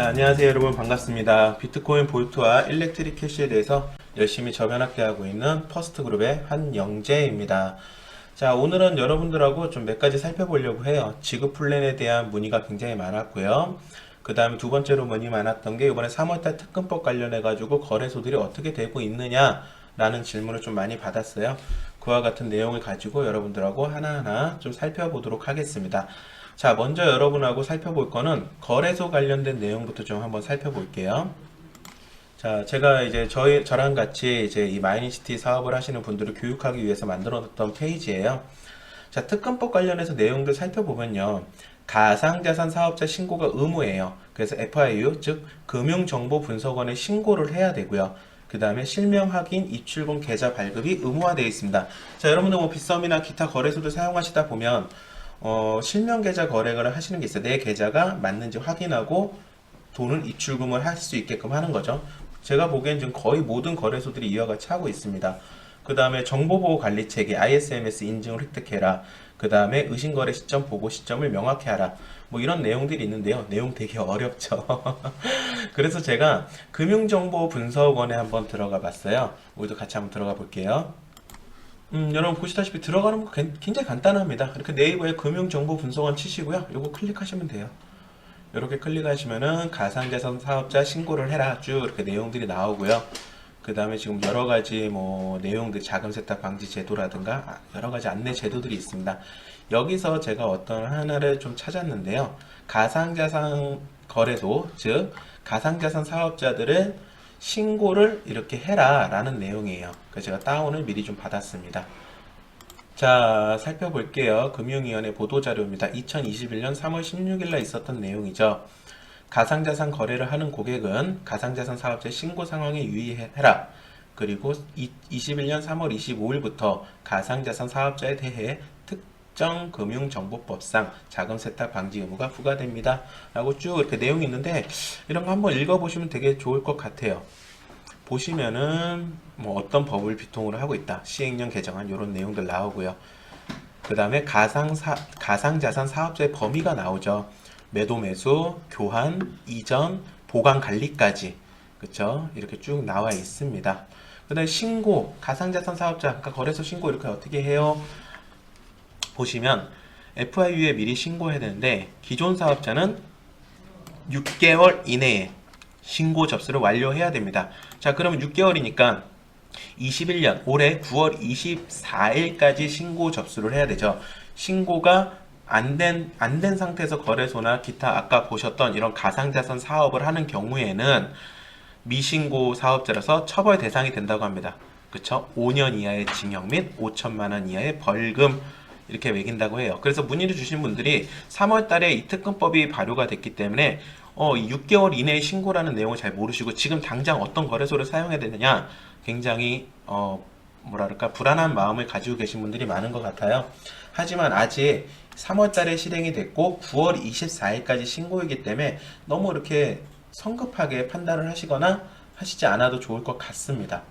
자, 안녕하세요 여러분, 반갑습니다. 비트코인 볼트와 일렉트릭 캐시에 대해서 열심히 저변학대 하고 있는 퍼스트그룹의 한영재입니다. 자, 오늘은 여러분들하고 좀 몇 가지 살펴보려고 해요. 지급 플랜에 대한 문의가 굉장히 많았고요. 그 다음에 두 번째로 문의 많았던 게 이번에 3월달 특근법 관련해 가지고 거래소들이 어떻게 되고 있느냐 라는 질문을 좀 많이 받았어요. 그와 같은 내용을 가지고 여러분들하고 하나하나 좀 살펴보도록 하겠습니다. 자, 먼저 여러분하고 살펴볼 거는 거래소 관련된 내용부터 좀 한번 살펴볼게요. 자, 제가 이제 저랑 같이 이제 이 마이니시티 사업을 하시는 분들을 교육하기 위해서 만들어놨던 페이지예요. 자, 특근법 관련해서 내용들 살펴보면요. 가상자산 사업자 신고가 의무예요. 그래서 FIU, 즉 금융정보분석원에 신고를 해야 되고요. 그 다음에 실명 확인, 입출금 계좌 발급이 의무화되어 있습니다. 자, 여러분들 뭐 빗썸이나 기타 거래소들 사용하시다 보면 실명 계좌 거래를 하시는 게 있어요. 내 계좌가 맞는지 확인하고 돈을 입출금을 할 수 있게끔 하는 거죠. 제가 보기엔 지금 거의 모든 거래소들이 이와 같이 하고 있습니다. 그 다음에 정보보호 관리 체계 ISMS 인증을 획득해라. 그 다음에 의심거래 시점, 보고 시점을 명확히 하라. 뭐 이런 내용들이 있는데요. 내용 되게 어렵죠. 그래서 제가 금융정보분석원에 한번 들어가 봤어요. 우리도 같이 한번 들어가 볼게요. 여러분 보시다시피 들어가는 거 굉장히 간단합니다. 이렇게 네이버에 금융정보분석원 치시고요. 요거 클릭하시면 돼요. 이렇게 클릭하시면은 가상자산 사업자 신고를 해라 쭉 이렇게 내용들이 나오고요. 그 다음에 지금 여러가지 뭐 내용들, 자금 세탁 방지 제도라든가 여러가지 안내 제도들이 있습니다. 여기서 제가 어떤 하나를 좀 찾았는데요. 가상자산 거래소, 즉 가상자산 사업자들은 신고를 이렇게 해라 라는 내용이에요. 그래서 제가 다운을 미리 좀 받았습니다. 자, 살펴볼게요. 금융위원회 보도자료입니다. 2021년 3월 16일날 있었던 내용이죠. 가상자산 거래를 하는 고객은 가상자산 사업자 신고 상황에 유의해라. 그리고 21년 3월 25일부터 가상자산 사업자에 대해 특정 금융정보법상 자금 세탁 방지 의무가 부과됩니다. 라고 쭉 이렇게 내용이 있는데 이런 거 한번 읽어보시면 되게 좋을 것 같아요. 보시면은 뭐 어떤 법을 비통으로 하고 있다, 시행령 개정안 이런 내용들 나오고요. 그 다음에 가상자산 사업자의 범위가 나오죠. 매도 매수, 교환, 이전, 보관 관리까지, 그쵸? 이렇게 쭉 나와 있습니다. 그 다음에 신고, 가상자산 사업자, 그러니까 거래소 신고 이렇게 어떻게 해요? 보시면 FIU에 미리 신고해야 되는데 기존 사업자는 6개월 이내에 신고 접수를 완료해야 됩니다. 자, 그러면 6개월이니까 21년 올해 9월 24일까지 신고 접수를 해야 되죠. 신고가 안 된 상태에서 거래소나 기타 아까 보셨던 이런 가상자산 사업을 하는 경우에는 미신고 사업자라서 처벌 대상이 된다고 합니다. 그쵸? 5년 이하의 징역 및 5천만 원 이하의 벌금 이렇게 매긴다고 해요. 그래서 문의를 주신 분들이 3월 달에 이 특근법이 발효가 됐기 때문에 6개월 이내에 신고라는 내용을 잘 모르시고 지금 당장 어떤 거래소를 사용해야 되느냐 굉장히 뭐랄까 불안한 마음을 가지고 계신 분들이 많은 것 같아요. 하지만 아직 3월 달에 실행이 됐고 9월 24일까지 신고이기 때문에 너무 이렇게 성급하게 판단을 하시거나 하시지 않아도 좋을 것 같습니다.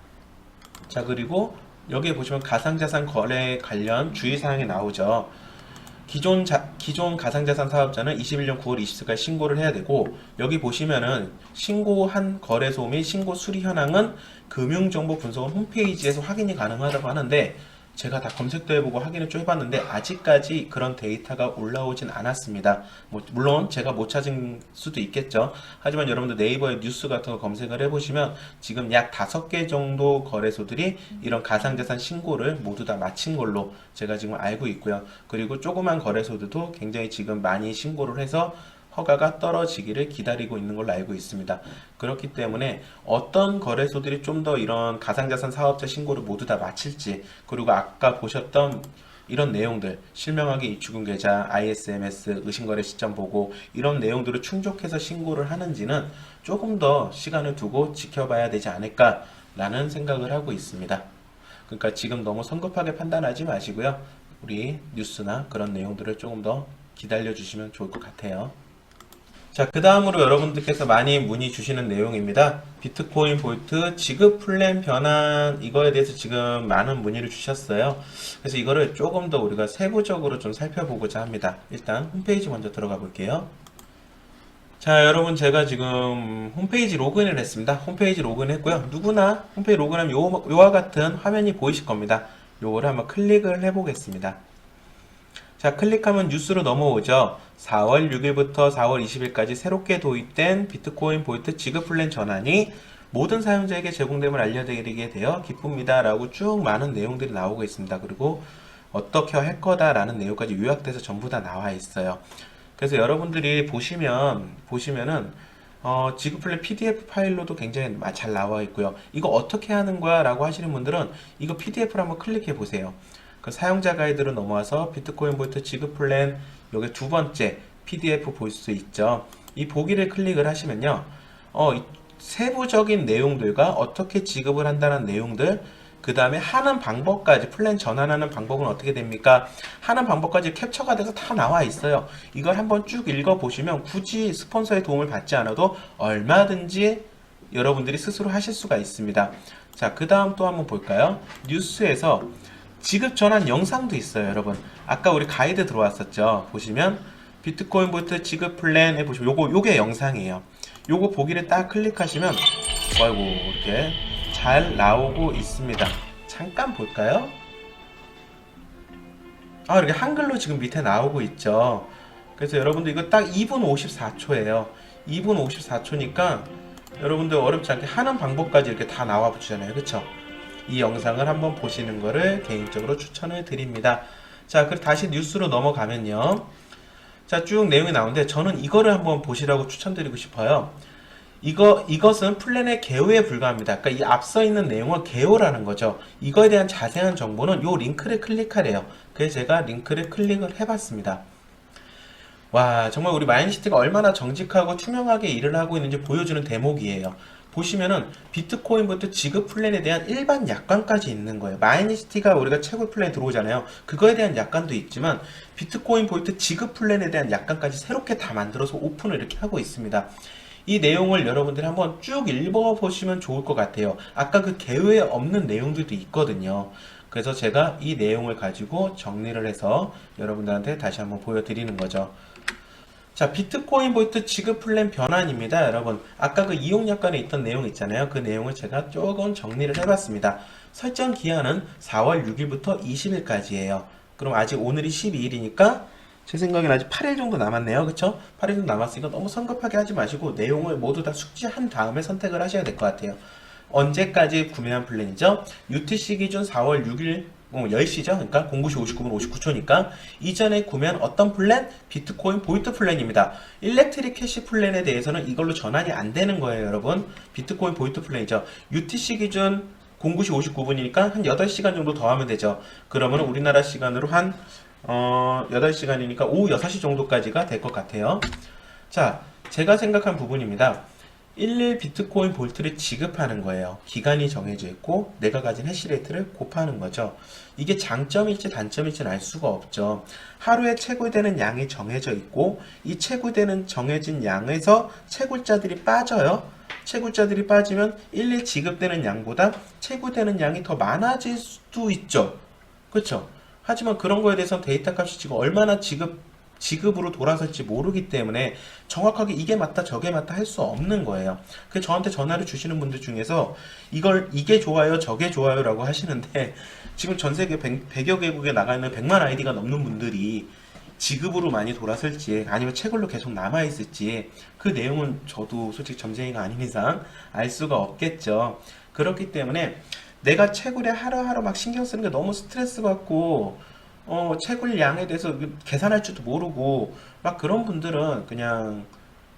자, 그리고 여기에 보시면 가상자산 거래 관련 주의사항이 나오죠. 기존 가상자산 사업자는 21년 9월 20일까지 신고를 해야 되고, 여기 보시면은 신고한 거래소 및 신고 수리 현황은 금융정보분석원 홈페이지에서 확인이 가능하다고 하는데 제가 다 검색도 해보고 확인을 좀 해봤는데 아직까지 그런 데이터가 올라오진 않았습니다. 물론 제가 못 찾은 수도 있겠죠. 하지만 여러분들 네이버에 뉴스 같은 거 검색을 해보시면 지금 약 5개 정도 거래소들이 이런 가상자산 신고를 모두 다 마친 걸로 제가 지금 알고 있고요. 그리고 조그만 거래소들도 굉장히 지금 많이 신고를 해서 허가가 떨어지기를 기다리고 있는 걸로 알고 있습니다. 그렇기 때문에 어떤 거래소들이 좀 더 이런 가상자산 사업자 신고를 모두 다 마칠지, 그리고 아까 보셨던 이런 내용들, 실명하기 입출금 계좌, ISMS, 의심거래 시점 보고 이런 내용들을 충족해서 신고를 하는지는 조금 더 시간을 두고 지켜봐야 되지 않을까라는 생각을 하고 있습니다. 그러니까 지금 너무 성급하게 판단하지 마시고요. 우리 뉴스나 그런 내용들을 조금 더 기다려 주시면 좋을 것 같아요. 자, 그 다음으로 여러분들께서 많이 문의 주시는 내용입니다. 비트코인 볼트 지급 플랜 변환, 이거에 대해서 지금 많은 문의를 주셨어요. 그래서 이거를 조금 더 우리가 세부적으로 좀 살펴보고자 합니다. 일단 홈페이지 먼저 들어가 볼게요. 자, 여러분 제가 지금 홈페이지 로그인을 했습니다. 홈페이지 로그인했고요. 누구나 홈페이지 로그인하면 요와 같은 화면이 보이실 겁니다. 요거를 한번 클릭을 해보겠습니다. 자, 클릭하면 뉴스로 넘어오죠. 4월 6일부터 4월 20일까지 새롭게 도입된 비트코인 볼트 지급 플랜 전환이 모든 사용자에게 제공됨을 알려드리게 되어 기쁩니다. 라고 쭉 많은 내용들이 나오고 있습니다. 그리고 어떻게 할 거다라는 내용까지 요약돼서 전부 다 나와 있어요. 그래서 여러분들이 보시면은 지급 플랜 PDF 파일로도 굉장히 잘 나와 있고요. 이거 어떻게 하는 거야? 라고 하시는 분들은 이거 PDF를 한번 클릭해 보세요. 그 사용자 가이드로 넘어와서 비트코인 볼트 지급 플랜 요게 두 번째 PDF 볼 수 있죠. 이 보기를 클릭을 하시면요. 이 세부적인 내용들과 어떻게 지급을 한다는 내용들, 그 다음에 하는 방법까지, 플랜 전환하는 방법은 어떻게 됩니까? 하는 방법까지 캡처가 돼서 다 나와 있어요. 이걸 한번 쭉 읽어보시면 굳이 스폰서의 도움을 받지 않아도 얼마든지 여러분들이 스스로 하실 수가 있습니다. 자, 그 다음 또 한번 볼까요? 뉴스에서 지급 전환 영상도 있어요, 여러분. 아까 우리 가이드 들어왔었죠. 보시면 비트코인 볼트 지급 플랜에 보시면 요게 영상이에요. 요거 보기를 딱 클릭하시면 아이고 이렇게 잘 나오고 있습니다. 잠깐 볼까요? 이렇게 한글로 지금 밑에 나오고 있죠. 그래서 여러분들 이거 딱 2분 54초예요. 2분 54초니까 여러분들 어렵지 않게 하는 방법까지 이렇게 다 나와 붙이잖아요. 그쵸? 이 영상을 한번 보시는 거를 개인적으로 추천을 드립니다. 자, 그리고 다시 뉴스로 넘어가면요. 자, 쭉 내용이 나오는데 저는 이거를 한번 보시라고 추천드리고 싶어요. 이것은 플랜의 개요에 불과합니다. 그러니까 이 앞서 있는 내용은 개요라는 거죠. 이거에 대한 자세한 정보는 요 링크를 클릭하래요. 그래서 제가 링크를 클릭을 해봤습니다. 와, 정말 우리 마인시티가 얼마나 정직하고 투명하게 일을 하고 있는지 보여주는 대목이에요. 보시면은 비트코인 볼트 지급 플랜에 대한 일반 약관까지 있는 거예요. 마인시티가 우리가 채굴 플랜에 들어오잖아요. 그거에 대한 약관도 있지만 비트코인 볼트 지급 플랜에 대한 약관까지 새롭게 다 만들어서 오픈을 이렇게 하고 있습니다. 이 내용을 여러분들이 한번 쭉 읽어보시면 좋을 것 같아요. 아까 그 개요에 없는 내용들도 있거든요. 그래서 제가 이 내용을 가지고 정리를 해서 여러분들한테 다시 한번 보여드리는 거죠. 자, 비트코인 볼트 지급 플랜 변환입니다. 여러분, 아까 그 이용 약관에 있던 내용 있잖아요. 그 내용을 제가 조금 정리를 해봤습니다. 설정 기한은 4월 6일부터 20일까지예요. 그럼 아직 오늘이 12일이니까 제 생각엔 아직 8일 정도 남았네요. 그쵸? 8일 정도 남았으니까 너무 성급하게 하지 마시고 내용을 모두 다 숙지한 다음에 선택을 하셔야 될 것 같아요. 언제까지 구매한 플랜이죠? UTC 기준 4월 6일 10시죠? 그러니까 09시 59분 59초니까 이전에 구매한 어떤 플랜? 비트코인 볼트 플랜입니다. 일렉트릭 캐시 플랜에 대해서는 이걸로 전환이 안 되는 거예요, 여러분. 비트코인 볼트 플랜이죠. UTC 기준 09시 59분이니까 한 8시간 정도 더 하면 되죠. 그러면 우리나라 시간으로 한 8시간이니까 오후 6시 정도까지가 될 것 같아요. 자, 제가 생각한 부분입니다. 11 비트코인 볼트를 지급하는 거예요. 기간이 정해져 있고 내가 가진 해시레이트를 곱하는 거죠. 이게 장점일지 단점일지는 알 수가 없죠. 하루에 채굴되는 양이 정해져 있고 이 채굴되는 정해진 양에서 채굴자들이 빠져요. 채굴자들이 빠지면 11 지급되는 양보다 채굴되는 양이 더 많아질 수도 있죠. 그렇죠? 하지만 그런 거에 대해서는 데이터 값이 지금 얼마나 지급으로 돌아설지 모르기 때문에 정확하게 이게 맞다 저게 맞다 할 수 없는 거예요. 그래서 저한테 전화를 주시는 분들 중에서 이게 좋아요 저게 좋아요 라고 하시는데 지금 전세계 100여 개국에 나가 있는 100만 아이디가 넘는 분들이 지급으로 많이 돌아설지 아니면 채굴로 계속 남아있을지 그 내용은 저도 솔직히 점쟁이가 아닌 이상 알 수가 없겠죠. 그렇기 때문에 내가 채굴에 하루하루 막 신경 쓰는 게 너무 스트레스 받고 채굴 양에 대해서 계산할 줄도 모르고 막 그런 분들은 그냥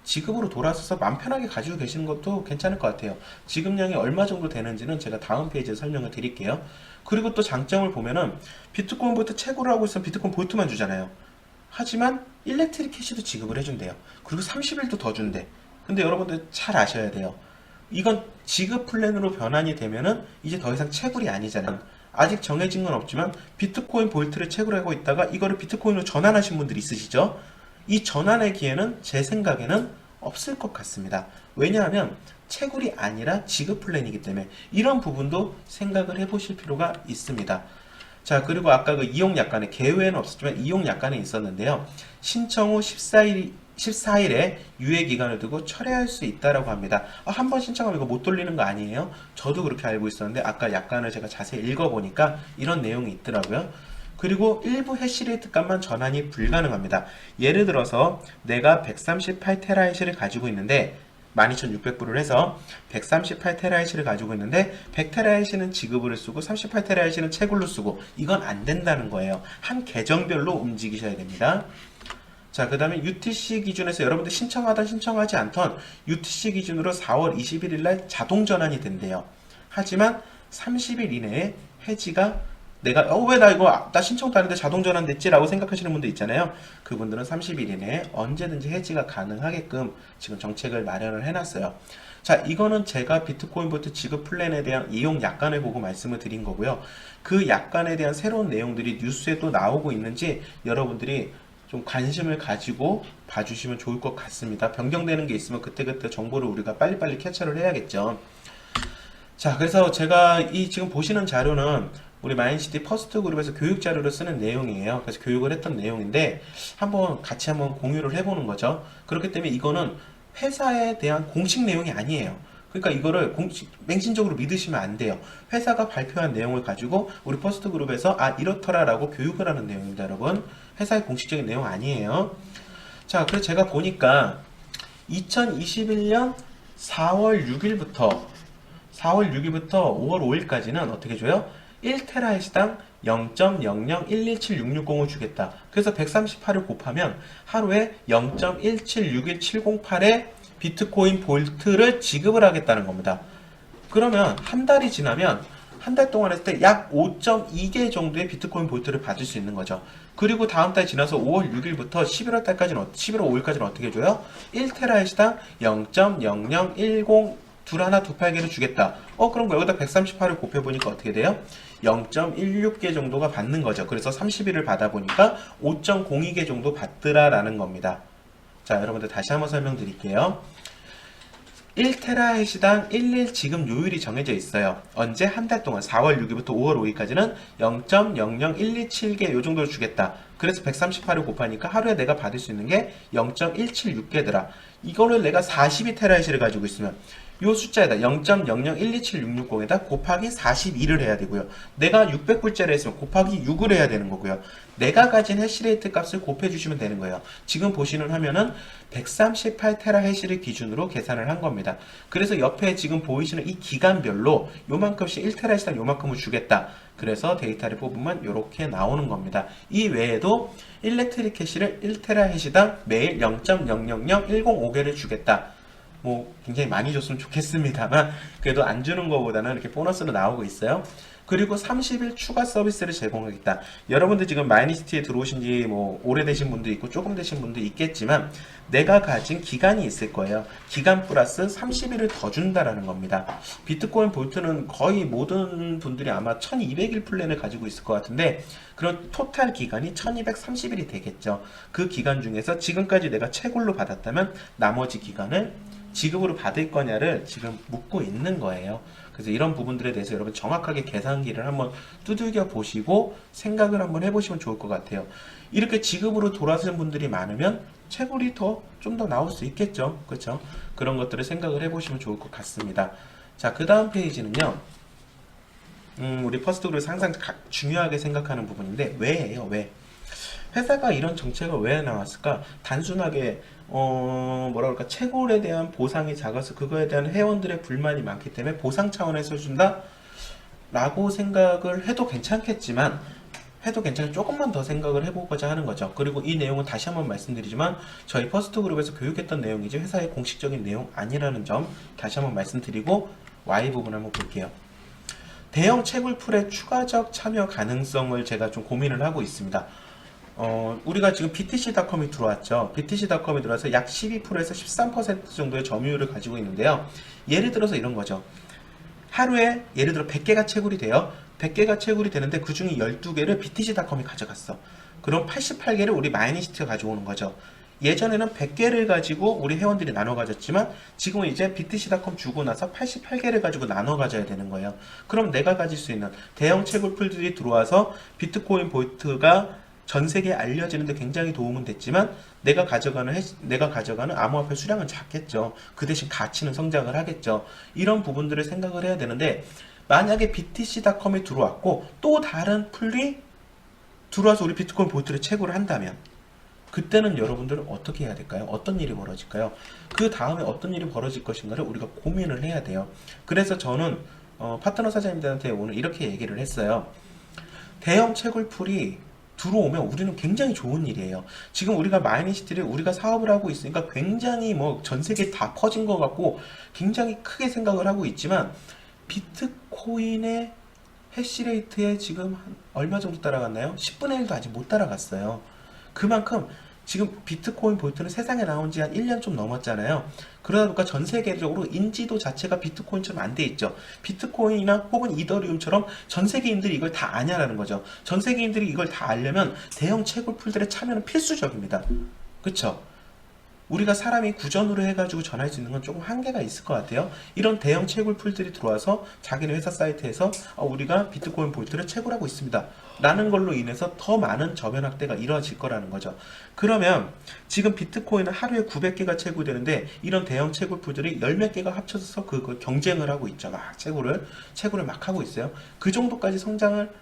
지급으로 돌아서서 마음 편하게 가지고 계시는 것도 괜찮을 것 같아요. 지급량이 얼마 정도 되는지는 제가 다음 페이지에 설명을 드릴게요. 그리고 또 장점을 보면은 비트코인 볼트 채굴을 하고 있으면 비트코인 볼트만 주잖아요. 하지만 일렉트릭 캐시도 지급을 해준대요. 그리고 30일도 더 준대. 근데 여러분들 잘 아셔야 돼요. 이건 지급 플랜으로 변환이 되면은 이제 더 이상 채굴이 아니잖아요. 아직 정해진 건 없지만 비트코인 볼트를 채굴하고 있다가 이거를 비트코인으로 전환하신 분들이 있으시죠? 이 전환의 기회는 제 생각에는 없을 것 같습니다. 왜냐하면 채굴이 아니라 지급 플랜이기 때문에 이런 부분도 생각을 해보실 필요가 있습니다. 자, 그리고 아까 그 이용 약관에 개요에는 없었지만 이용 약관에 있었는데요. 신청 후 14일 14일에 유예 기간을 두고 철회할 수 있다라고 합니다. 한 번 신청하면 이거 못 돌리는 거 아니에요? 저도 그렇게 알고 있었는데 아까 약관을 제가 자세히 읽어보니까 이런 내용이 있더라고요. 그리고 일부 해시레이트 값만 전환이 불가능합니다. 예를 들어서 내가 138테라이시를 가지고 있는데 12,600불을 해서 138테라이시를 가지고 있는데 100테라이시는 지급으로 쓰고 38테라이시는 채굴로 쓰고 이건 안 된다는 거예요. 한 계정별로 움직이셔야 됩니다. 자, 그 다음에 UTC 기준에서 여러분들 신청하던 신청하지 않던 UTC 기준으로 4월 21일 날 자동 전환이 된대요. 하지만 30일 이내에 해지가 내가 왜 나 신청도 안 했는데 자동 전환됐지? 라고 생각하시는 분도 있잖아요. 그분들은 30일 이내에 언제든지 해지가 가능하게끔 지금 정책을 마련을 해놨어요. 자, 이거는 제가 비트코인 보트 지급 플랜에 대한 이용 약관을 보고 말씀을 드린 거고요. 그 약관에 대한 새로운 내용들이 뉴스에 또 나오고 있는지 여러분들이 좀 관심을 가지고 봐주시면 좋을 것 같습니다. 변경되는 게 있으면 그때그때 정보를 우리가 빨리빨리 캐처를 해야겠죠. 자, 그래서 제가 이 지금 보시는 자료는 우리 마인시티 퍼스트 그룹에서 교육 자료를 쓰는 내용이에요. 그래서 교육을 했던 내용인데 같이 한번 공유를 해보는 거죠. 그렇기 때문에 이거는 회사에 대한 공식 내용이 아니에요. 그러니까 이거를 맹신적으로 믿으시면 안 돼요. 회사가 발표한 내용을 가지고 우리 퍼스트 그룹에서 이렇더라라고 교육을 하는 내용입니다, 여러분. 회사의 공식적인 내용 아니에요. 자, 그래서 제가 보니까 2021년 4월 6일부터 5월 5일까지는 어떻게 줘요? 1테라의 시당 0.00117660을 주겠다. 그래서 138을 곱하면 하루에 0.1761708의 비트코인 볼트를 지급을 하겠다는 겁니다. 그러면 한 달이 지나면 한 달 동안 했을 때 약 5.2개 정도의 비트코인 볼트를 받을 수 있는 거죠. 그리고 다음 달 지나서 5월 6일부터 11월 5일까지는 어떻게 줘요? 1테라의 시당 0.0010 2128개를 주겠다. 그럼 여기다 138을 곱해보니까 어떻게 돼요? 0.16개 정도가 받는 거죠. 그래서 30일을 받아보니까 5.02개 정도 받더라라는 겁니다. 자, 여러분들 다시 한번 설명드릴게요. 1테라 시당 1일 지급 요일이 정해져 있어요. 언제? 한 달 동안 4월 6일부터 5월 5일까지는 0.00127개 요 정도를 주겠다. 그래서 138을 곱하니까 하루에 내가 받을 수 있는 게 0.176개더라. 이거를 내가 42테라이시를 가지고 있으면 요 숫자에다 0.00127660에다 곱하기 42를 해야 되고요. 내가 600불짜리 했으면 곱하기 6을 해야 되는 거고요. 내가 가진 해시레이트 값을 곱해주시면 되는 거예요. 지금 보시는 화면은 138테라 해시를 기준으로 계산을 한 겁니다. 그래서 옆에 지금 보이시는 이 기간별로 요만큼씩 1테라 해시당 요만큼을 주겠다. 그래서 데이터를 뽑으면 이렇게 나오는 겁니다. 이 외에도 일렉트릭 해시를 1테라 해시당 매일 0.000105개를 주겠다. 굉장히 많이 줬으면 좋겠습니다만 그래도 안 주는 것보다는 이렇게 보너스로 나오고 있어요. 그리고 30일 추가 서비스를 제공하겠다. 여러분들 지금 마이니시티에 들어오신 지 오래되신 분도 있고 조금 되신 분도 있겠지만 내가 가진 기간이 있을 거예요. 기간 플러스 30일을 더 준다라는 겁니다. 비트코인 볼트는 거의 모든 분들이 아마 1200일 플랜을 가지고 있을 것 같은데 그런 토탈 기간이 1230일이 되겠죠. 그 기간 중에서 지금까지 내가 채굴로 받았다면 나머지 기간을 지급으로 받을 거냐를 지금 묻고 있는 거예요. 그래서 이런 부분들에 대해서 여러분 정확하게 계산기를 한번 두들겨 보시고 생각을 한번 해보시면 좋을 것 같아요. 이렇게 지급으로 돌아서는 분들이 많으면 채굴이 좀 더 나올 수 있겠죠. 그렇죠? 그런 것들을 생각을 해보시면 좋을 것 같습니다. 자, 그 다음 페이지는요. 우리 퍼스트그룹에서 항상 중요하게 생각하는 부분인데 왜예요? 왜? 회사가 이런 정책을 왜 나왔을까? 단순하게 채굴에 대한 보상이 작아서 그거에 대한 회원들의 불만이 많기 때문에 보상 차원에서 준다? 라고 생각을 해도 괜찮겠지만 조금만 더 생각을 해보고자 하는 거죠. 그리고 이 내용은 다시 한번 말씀드리지만 저희 퍼스트그룹에서 교육했던 내용이지 회사의 공식적인 내용 아니라는 점 다시 한번 말씀드리고 Y 부분 한번 볼게요. 대형 채굴 풀의 추가적 참여 가능성을 제가 좀 고민을 하고 있습니다. 우리가 지금 BTC.com이 들어왔죠. BTC.com이 들어와서 약 12%에서 13% 정도의 점유율을 가지고 있는데요. 예를 들어서 이런 거죠. 하루에 예를 들어 100개가 채굴이 돼요. 100개가 채굴이 되는데 그 중에 12개를 BTC.com이 가져갔어. 그럼 88개를 우리 마이니시티가 가져오는 거죠. 예전에는 100개를 가지고 우리 회원들이 나눠 가졌지만 지금은 이제 BTC.com 주고 나서 88개를 가지고 나눠 가져야 되는 거예요. 그럼 내가 가질 수 있는 대형 채굴 풀들이 들어와서 비트코인 볼트가 전 세계에 알려지는데 굉장히 도움은 됐지만 내가 가져가는 암호화폐 수량은 작겠죠. 그 대신 가치는 성장을 하겠죠. 이런 부분들을 생각을 해야 되는데 만약에 BTC.com이 들어왔고 또 다른 풀이 들어와서 우리 비트코인 보트를 채굴을 한다면 그때는 여러분들은 어떻게 해야 될까요? 어떤 일이 벌어질까요? 그 다음에 어떤 일이 벌어질 것인가를 우리가 고민을 해야 돼요. 그래서 저는 파트너 사장님들한테 오늘 이렇게 얘기를 했어요. 대형 채굴풀이 들어오면 우리는 굉장히 좋은 일이에요. 지금 우리가 마이니시티를 우리가 사업을 하고 있으니까 굉장히 뭐 전 세계에 다 퍼진 것 같고 굉장히 크게 생각을 하고 있지만 비트코인의 해시레이트에 지금 얼마 정도 따라갔나요? 10분의 1도 아직 못 따라갔어요. 그만큼 지금 비트코인 볼트는 세상에 나온 지 한 1년 좀 넘었잖아요. 그러다 보니까 전 세계적으로 인지도 자체가 비트코인처럼 안 돼 있죠. 비트코인이나 혹은 이더리움처럼 전 세계인들이 이걸 다 아냐라는 거죠. 전 세계인들이 이걸 다 알려면 대형 채굴풀들의 참여는 필수적입니다. 그쵸? 우리가 사람이 구전으로 해가지고 전할 수 있는 건 조금 한계가 있을 것 같아요. 이런 대형 채굴풀들이 들어와서 자기네 회사 사이트에서 우리가 비트코인 볼트를 채굴하고 있습니다 라는 걸로 인해서 더 많은 저변 확대가 이루어질 거라는 거죠. 그러면 지금 비트코인은 하루에 900개가 채굴되는데 이런 대형 채굴풀들이 열 몇 개가 합쳐서 그걸 경쟁을 하고 있죠. 막 채굴을 막 하고 있어요. 그 정도까지 성장을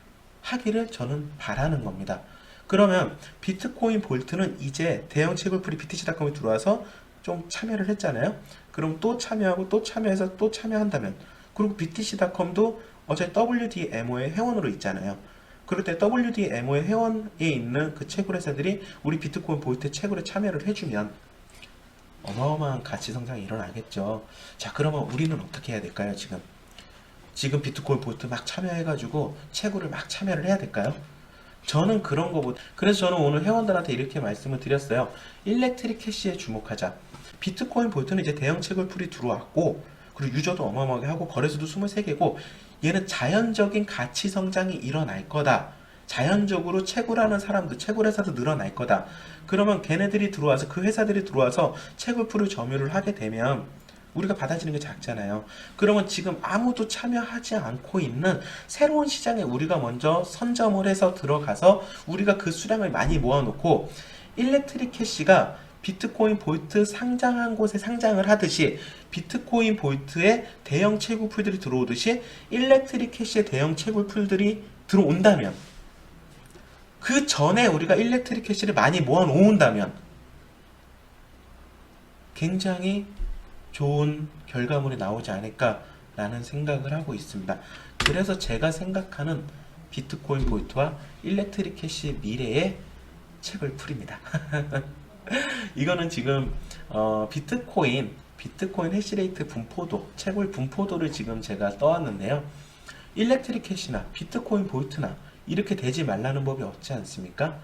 하기를 저는 바라는 겁니다. 그러면 비트코인 볼트는 이제 대형 채굴풀이 BTC.com이 들어와서 좀 참여를 했잖아요. 그럼 또 참여하고 또 참여해서 또 참여한다면, 그리고 BTC.com도 어제 WDMO의 회원으로 있잖아요. 그럴 때 WDMO의 회원에 있는 그 채굴 회사들이 우리 비트코인 볼트 채굴에 참여를 해주면 어마어마한 가치 성장이 일어나겠죠. 자, 그러면 우리는 어떻게 해야 될까요? 지금 비트코인 볼트 막 참여해가지고 채굴을 막 참여를 해야 될까요? 저는 그런 거보다, 그래서 저는 오늘 회원들한테 이렇게 말씀을 드렸어요. 일렉트릭 캐시에 주목하자. 비트코인 볼트는 이제 대형 채굴풀이 들어왔고, 그리고 유저도 어마어마하게 하고 거래소도 23개고 얘는 자연적인 가치 성장이 일어날 거다. 자연적으로 채굴하는 사람들, 채굴 회사도 늘어날 거다. 그러면 걔네들이 들어와서, 그 회사들이 들어와서 채굴풀을 점유를 하게 되면 우리가 받아지는 게 작잖아요. 그러면 지금 아무도 참여하지 않고 있는 새로운 시장에 우리가 먼저 선점을 해서 들어가서 우리가 그 수량을 많이 모아놓고 일렉트릭 캐시가 비트코인 볼트 상장한 곳에 상장을 하듯이 비트코인 볼트에 대형 채굴풀들이 들어오듯이 일렉트릭 캐시의 대형 채굴풀들이 들어온다면, 그 전에 우리가 일렉트릭 캐시를 많이 모아놓는다면 굉장히 좋은 결과물이 나오지 않을까라는 생각을 하고 있습니다. 그래서 제가 생각하는 비트코인 볼트와 일렉트릭 캐시의 미래의 채굴풀입니다. 이거는 지금 비트코인 해시레이트 분포도, 채굴 분포도를 지금 제가 떠왔는데요. 일렉트릭 캐시나 비트코인 볼트나 이렇게 되지 말라는 법이 없지 않습니까?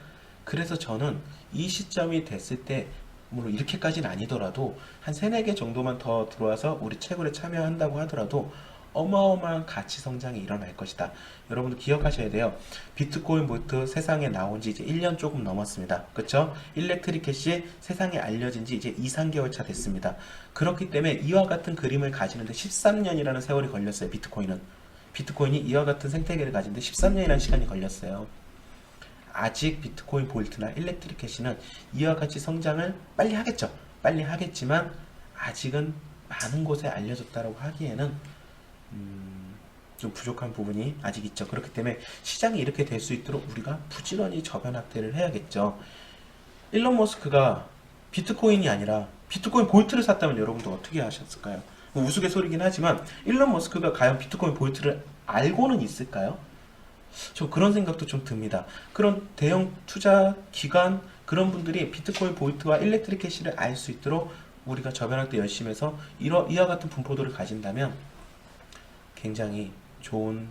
그래서 저는 이 시점이 됐을 때, 물론 이렇게까지는 아니더라도 한 3, 4개 정도만 더 들어와서 우리 채굴에 참여한다고 하더라도 어마어마한 가치 성장이 일어날 것이다. 여러분들 기억하셔야 돼요. 비트코인 볼트 세상에 나온 지 이제 1년 조금 넘었습니다. 그쵸? 일렉트릭 캐시 세상에 알려진 지 이제 2, 3개월 차 됐습니다. 그렇기 때문에 이와 같은 그림을 가지는데 13년이라는 세월이 걸렸어요. 비트코인이 이와 같은 생태계를 가지는데 13년이라는 시간이 걸렸어요. 아직 비트코인 볼트나 일렉트릭 캐시는 이와 같이 성장을 빨리 하겠죠. 빨리 하겠지만 아직은 많은 곳에 알려졌다고 하기에는 좀 부족한 부분이 아직 있죠. 그렇기 때문에 시장이 이렇게 될 수 있도록 우리가 부지런히 저변 확대를 해야겠죠. 일론 머스크가 비트코인이 아니라 비트코인 볼트를 샀다면 여러분도 어떻게 하셨을까요? 뭐 우스갯소리긴 하지만 일론 머스크가 과연 비트코인 볼트를 알고는 있을까요? 저 그런 생각도 좀 듭니다. 그런 대형 투자 기관, 그런 분들이 비트코인 볼트와 일렉트릭 캐시를 알 수 있도록 우리가 저변 확대 열심히 해서 이와 같은 분포도를 가진다면 굉장히 좋은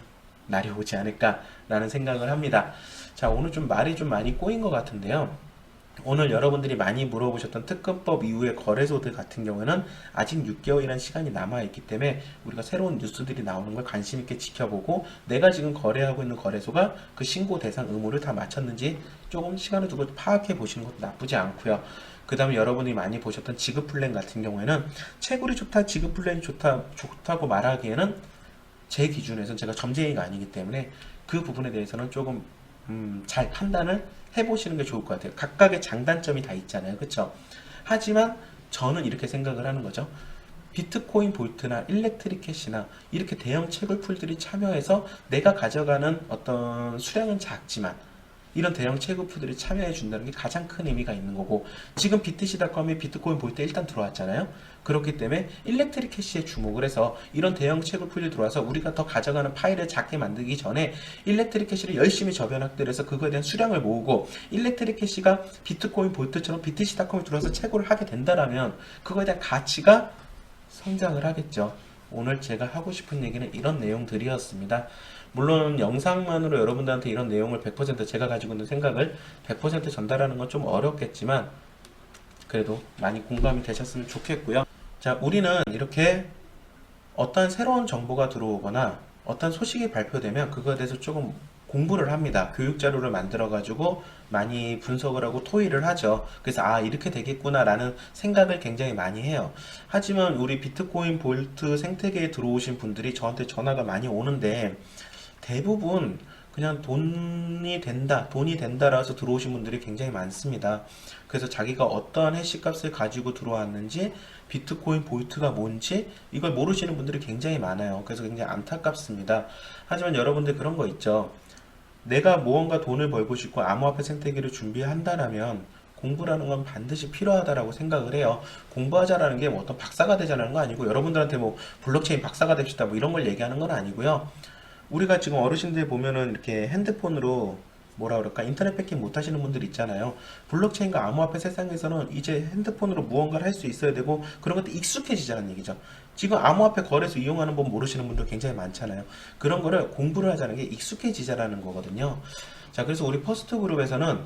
날이 오지 않을까라는 생각을 합니다. 자, 오늘 좀 말이 좀 많이 꼬인 것 같은데요. 오늘 여러분들이 많이 물어보셨던 특검법 이후의 거래소들 같은 경우에는 아직 6개월이라는 시간이 남아있기 때문에 우리가 새로운 뉴스들이 나오는 걸 관심 있게 지켜보고, 내가 지금 거래하고 있는 거래소가 그 신고 대상 의무를 다 마쳤는지 조금 시간을 두고 파악해 보시는 것도 나쁘지 않고요. 그 다음에 여러분이 많이 보셨던 지급 플랜 같은 경우에는 채굴이 좋다, 지급 플랜이 좋다고 말하기에는 제 기준에서는 제가 점쟁이가 아니기 때문에 그 부분에 대해서는 조금 잘 판단을 해보시는 게 좋을 것 같아요. 각각의 장단점이 다 있잖아요. 그쵸? 하지만 저는 이렇게 생각을 하는 거죠. 비트코인 볼트나 일렉트릭 캐시나 이렇게 대형 채굴 풀들이 참여해서 내가 가져가는 어떤 수량은 작지만 이런 대형 채굴풀들이 참여해 준다는 게 가장 큰 의미가 있는 거고, 지금 BTC.com이 비트코인 볼트에 일단 들어왔잖아요. 그렇기 때문에 일렉트릭 캐시에 주목을 해서 이런 대형 채굴풀이 들어와서 우리가 더 가져가는 파일을 작게 만들기 전에 일렉트릭 캐시를 열심히 저변학들해서 그거에 대한 수량을 모으고, 일렉트릭 캐시가 비트코인 볼트처럼 BTC.com이 들어와서 채굴을 하게 된다라면 그거에 대한 가치가 성장을 하겠죠. 오늘 제가 하고 싶은 얘기는 이런 내용들이었습니다. 물론 영상만으로 여러분들한테 이런 내용을 100% 제가 가지고 있는 생각을 100% 전달하는 건 좀 어렵겠지만 그래도 많이 공감이 되셨으면 좋겠고요. 자, 우리는 이렇게 어떤 새로운 정보가 들어오거나 어떤 소식이 발표되면 그거에 대해서 조금 공부를 합니다. 교육 자료를 만들어 가지고 많이 분석을 하고 토의를 하죠. 그래서 아, 이렇게 되겠구나 라는 생각을 굉장히 많이 해요. 하지만 우리 비트코인 볼트 생태계에 들어오신 분들이 저한테 전화가 많이 오는데 대부분 그냥 돈이 된다라서 들어오신 분들이 굉장히 많습니다. 그래서 자기가 어떠한 해시값을 가지고 들어왔는지, 비트코인 볼트가 뭔지 이걸 모르시는 분들이 굉장히 많아요. 그래서 굉장히 안타깝습니다. 하지만 여러분들 그런 거 있죠. 내가 무언가 돈을 벌고 싶고 암호화폐 생태계를 준비한다면 공부라는 건 반드시 필요하다라고 생각을 해요. 공부하자라는 게 뭐 어떤 박사가 되자는 거 아니고, 여러분들한테 뭐 블록체인 박사가 됩시다 뭐 이런 걸 얘기하는 건 아니고요. 우리가 지금 어르신들 보면은 이렇게 핸드폰으로 뭐라 그럴까, 인터넷 해킹 못 하시는 분들 있잖아요. 블록체인과 암호화폐 세상에서는 이제 핸드폰으로 무언가를 할 수 있어야 되고 그런 것도 익숙해지자는 얘기죠. 지금 암호화폐 거래소 이용하는 법 모르시는 분들 굉장히 많잖아요. 그런 거를 공부를 하자는 게 익숙해지자라는 거거든요. 자, 그래서 우리 퍼스트 그룹에서는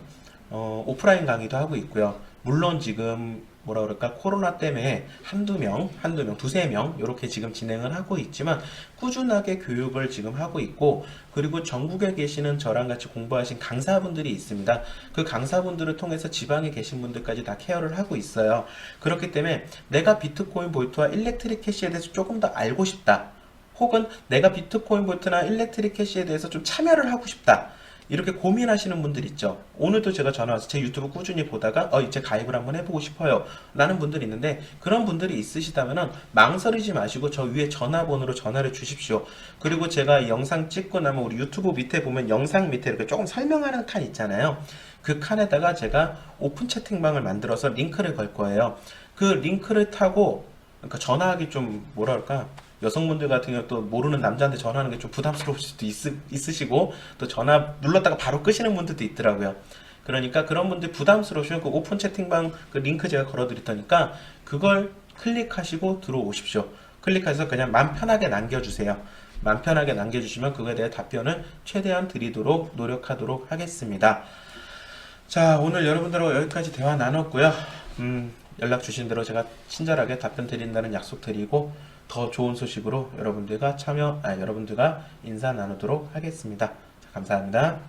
오프라인 강의도 하고 있고요. 물론 지금 뭐라 그럴까, 코로나 때문에 한두 명, 두세 명 이렇게 지금 진행을 하고 있지만 꾸준하게 교육을 지금 하고 있고, 그리고 전국에 계시는 저랑 같이 공부하신 강사분들이 있습니다. 그 강사분들을 통해서 지방에 계신 분들까지 다 케어를 하고 있어요. 그렇기 때문에 내가 비트코인 볼트와 일렉트릭 캐시에 대해서 조금 더 알고 싶다, 혹은 내가 비트코인 볼트나 일렉트릭 캐시에 대해서 좀 참여를 하고 싶다, 이렇게 고민하시는 분들 있죠. 오늘도 제가 전화 와서 제 유튜브 꾸준히 보다가 이제 가입을 한번 해보고 싶어요 라는 분들이 있는데, 그런 분들이 있으시다면 망설이지 마시고 저 위에 전화번호로 전화를 주십시오. 그리고 제가 이 영상 찍고 나면 우리 유튜브 밑에 보면 영상 밑에 이렇게 조금 설명하는 칸 있잖아요. 그 칸에다가 제가 오픈 채팅방을 만들어서 링크를 걸 거예요. 그 링크를 타고, 그러니까 전화하기 좀 뭐라 할까, 여성분들 같은 경우 또 모르는 남자한테 전화하는 게 좀 부담스러울 수도 있으시고, 또 전화 눌렀다가 바로 끄시는 분들도 있더라고요. 그러니까 그런 분들 부담스러우시면 그 오픈 채팅방 그 링크 제가 걸어 드릴 테니까 그걸 클릭하시고 들어오십시오. 클릭해서 그냥 맘 편하게 남겨주세요. 맘 편하게 남겨주시면 그거에 대해 답변을 최대한 드리도록 노력하도록 하겠습니다. 자, 오늘 여러분들하고 여기까지 대화 나눴고요. 연락 주신 대로 제가 친절하게 답변 드린다는 약속 드리고, 더 좋은 소식으로 여러분들과 여러분들과 인사 나누도록 하겠습니다. 자, 감사합니다.